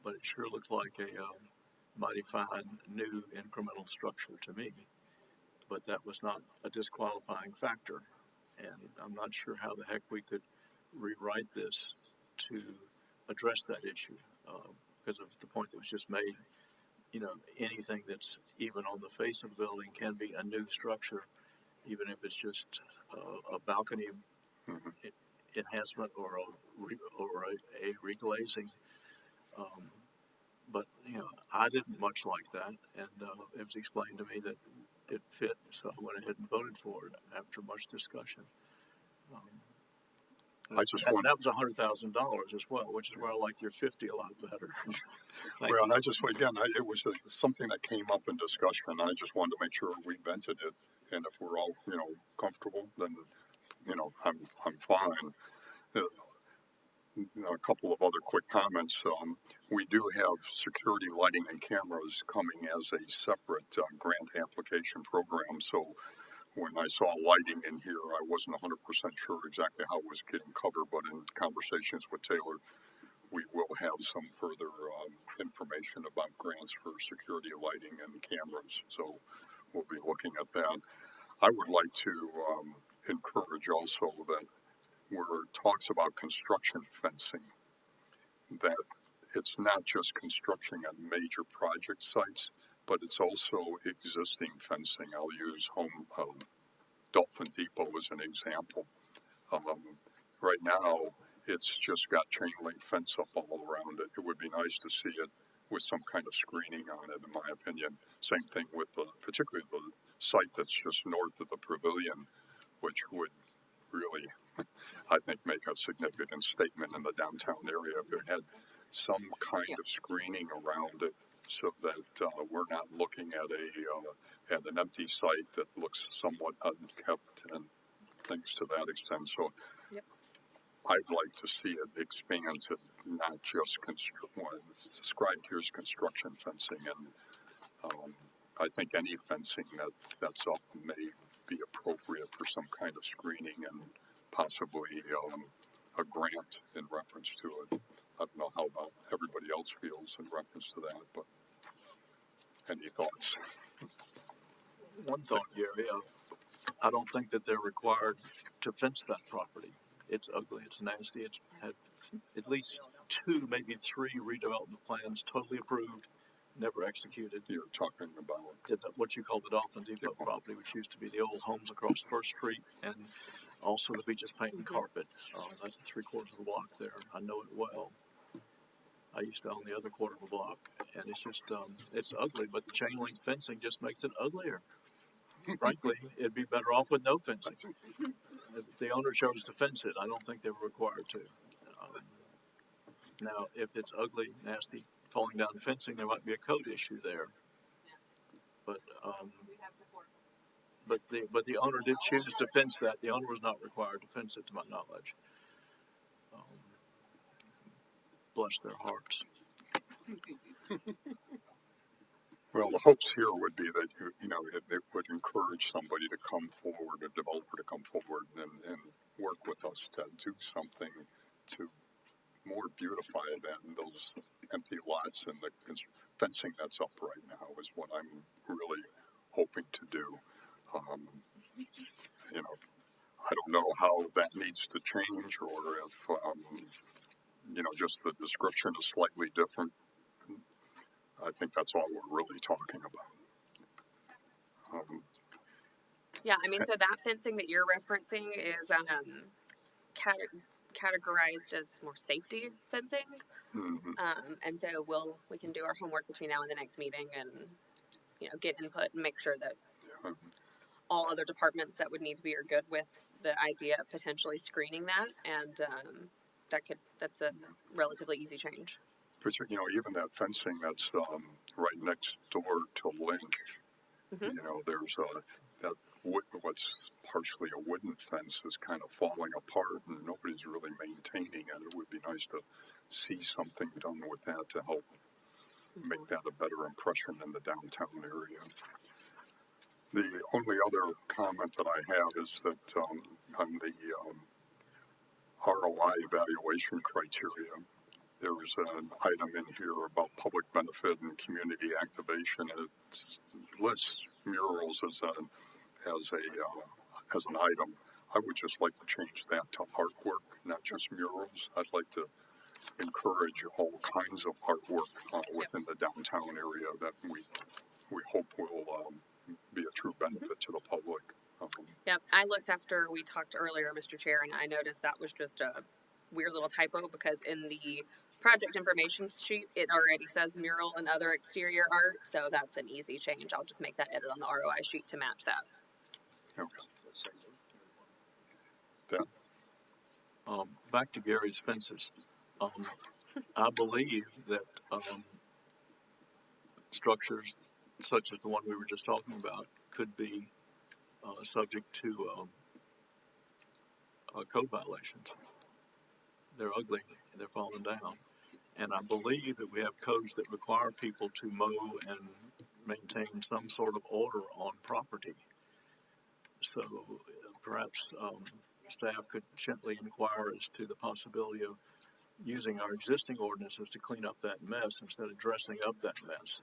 S5: But it sure looked like a mighty fine new incremental structure to me. But that was not a disqualifying factor. And I'm not sure how the heck we could rewrite this to address that issue because of the point that was just made. You know, anything that's even on the face of the building can be a new structure, even if it's just a balcony enhancement or a reglazing. But you know, I didn't much like that, and it was explained to me that it fit, so I went ahead and voted for it after much discussion.
S1: I just
S5: And
S1: want,
S5: that was $100,000 as well, which is where I like your 50 a lot better. Thank
S1: well,
S5: you.
S1: and I just, again, it was something that came up in discussion, and I just wanted to make sure we vented it, and if we're all, comfortable, then, I'm fine. Uh, a couple of other quick comments. We do have security lighting and cameras coming as a separate grant application program, so when I saw lighting in here, I wasn't 100% sure exactly how it was getting covered, but in conversations with Taylor, we will have some further information about grants for security lighting and cameras. So we'll be looking at that. I would like to encourage also that where it talks about construction fencing, that it's not just construction at major project sites, but it's also existing fencing. I'll use Dolphin Depot as an example. Right now, it's just got chain link fence up all around it. It would be nice to see it with some kind of screening on it, in my opinion. Same thing with particularly the site that's just north of the pavilion, which would really, I think, make a significant statement in the downtown area if it had some kind of screening around it, so that we're not looking at an empty site that looks somewhat unkept and things to that extent. So
S2: Yep.
S1: I'd like to see it expand to not just it's described here as construction fencing, and I think any fencing that's up may be appropriate for some kind of screening and possibly a grant in reference to it. I don't know how about everybody else feels in reference to that, but any thoughts?
S5: One thought, Gary, I don't think that they're required to fence that property. It's ugly, it's nasty, it's had at least 2, maybe 3 redevelopment plans totally approved, never executed.
S1: You're talking about
S5: What you call the Dolphin Depot property, which used to be the old homes across First Street, and also the beaches paint and carpet. That's 3/4 of the block there. I know it well. I used to own the other quarter of the block, and it's just, it's ugly, but the chain link fencing just makes it uglier. Frankly, it'd be better off with no fencing. If the owner chose to fence it, I don't think they were required to. Now, if it's ugly, nasty, falling down fencing, there might be a code issue there. But the owner did choose to fence that. The owner was not required to fence it, to my knowledge. Bless their hearts.
S1: Well, the hopes here would be that it would encourage somebody to come forward, a developer to come forward and work with us to do something to more beautify those empty lots, and the fencing that's up right now is what I'm really hoping to do. I don't know how that needs to change, or if just the description is slightly different. I think that's all we're really talking about.
S2: Yeah, I mean, so that fencing that you're referencing is categorized as more safety fencing. And so we can do our homework between now and the next meeting, and get input and make sure that all other departments that would need to be are good with the idea of potentially screening that, and that's a relatively easy change.
S1: Because even that fencing that's right next door to Lynch, there's that what's partially a wooden fence is kind of falling apart, and nobody's really maintaining it. It would be nice to see something done with that to help make that a better impression in the downtown area. The only other comment that I have is that on the ROI evaluation criteria, there's an item in here about public benefit and community activation. It lists murals as an item. I would just like to change that to artwork, not just murals. I'd like to encourage all kinds of artwork within the downtown area that we hope will be a true benefit to the public.
S2: Yep, I looked after we talked earlier, Mr. Chair, and I noticed that was just a weird little typo because in the project information sheet, it already says mural and other exterior art, so that's an easy change. I'll just make that edit on the ROI sheet to match that.
S1: Okay.
S5: Back to Gary's fences. I believe that structures such as the one we were just talking about could be subject to code violations. They're ugly and they're falling down. And I believe that we have codes that require people to mow and maintain some sort of order on property. So perhaps staff could gently inquire as to the possibility of using our existing ordinances to clean up that mess instead of dressing up that mess.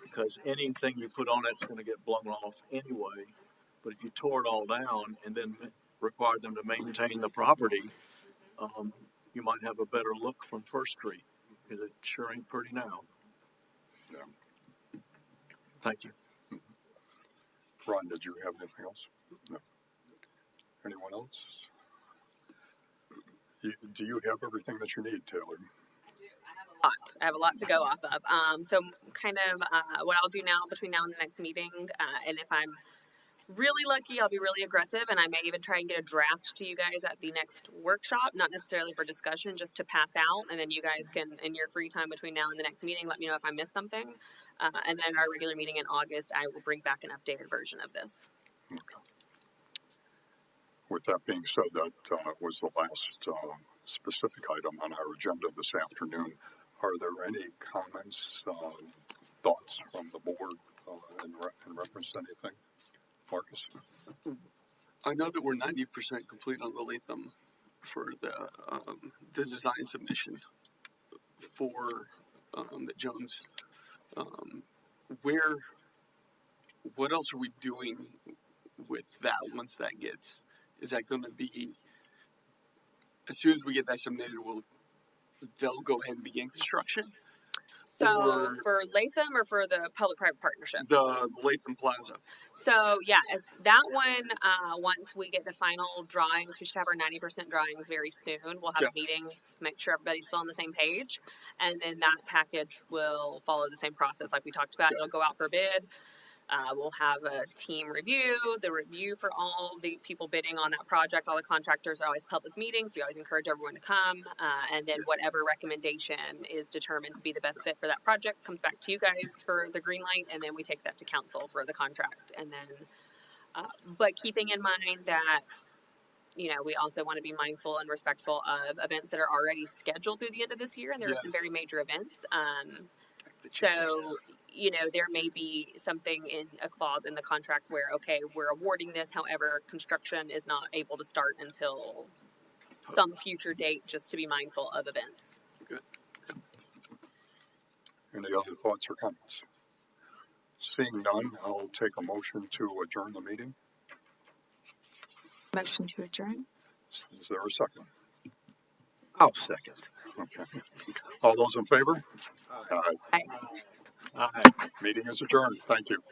S5: Because anything you put on it's going to get blown off anyway. But if you tore it all down and then required them to maintain the property, you might have a better look from First Street, because it sure ain't pretty now.
S1: Yeah.
S5: Thank you.
S1: Ron, did you have anything else? No. Anyone else? Do you have everything that you need, Taylor?
S2: I have a lot to go off of. So kind of what I'll do now between now and the next meeting, and if I'm really lucky, I'll be really aggressive, and I may even try and get a draft to you guys at the next workshop, not necessarily for discussion, just to pass out, and then you guys can, in your free time between now and the next meeting, let me know if I missed something. And then our regular meeting in August, I will bring back an updated version of this.
S1: Okay. With that being said, that was the last specific item on our agenda this afternoon. Are there any comments, thoughts from the board in reference to anything? Marcus?
S10: I know that we're 90% complete on the Latham for the design submission for the Jones. What else are we doing with that once that gets? Is that going to be, as soon as we get that submitted, they'll go ahead and begin construction?
S2: So for Latham or for the public-private partnership?
S10: The Latham Plaza.
S2: So yes, that one, once we get the final drawings, we should have our 90% drawings very soon. We'll have a meeting, make sure everybody's still on the same page. And then that package will follow the same process like we talked about. It'll go out for bid. We'll have a team review, the review for all the people bidding on that project. All the contractors are always public meetings. We always encourage everyone to come. And then whatever recommendation is determined to be the best fit for that project comes back to you guys for the green light. And then we take that to council for the contract. And then, but keeping in mind that, you know, we also want to be mindful and respectful of events that are already scheduled through the end of this year. And there are some very major events. So, you know, there may be something in a clause in the contract where, okay, we're awarding this, however, construction is not able to start until some future date, just to be mindful of events.
S10: Good.
S1: Any other thoughts or comments? Seeing none, I'll take a motion to adjourn the meeting.
S9: Motion to adjourn.
S1: Is there a second?
S6: I'll second.
S1: Okay. All those in favor? Aye.
S9: Aye.
S5: Aye.
S1: Meeting is adjourned. Thank you.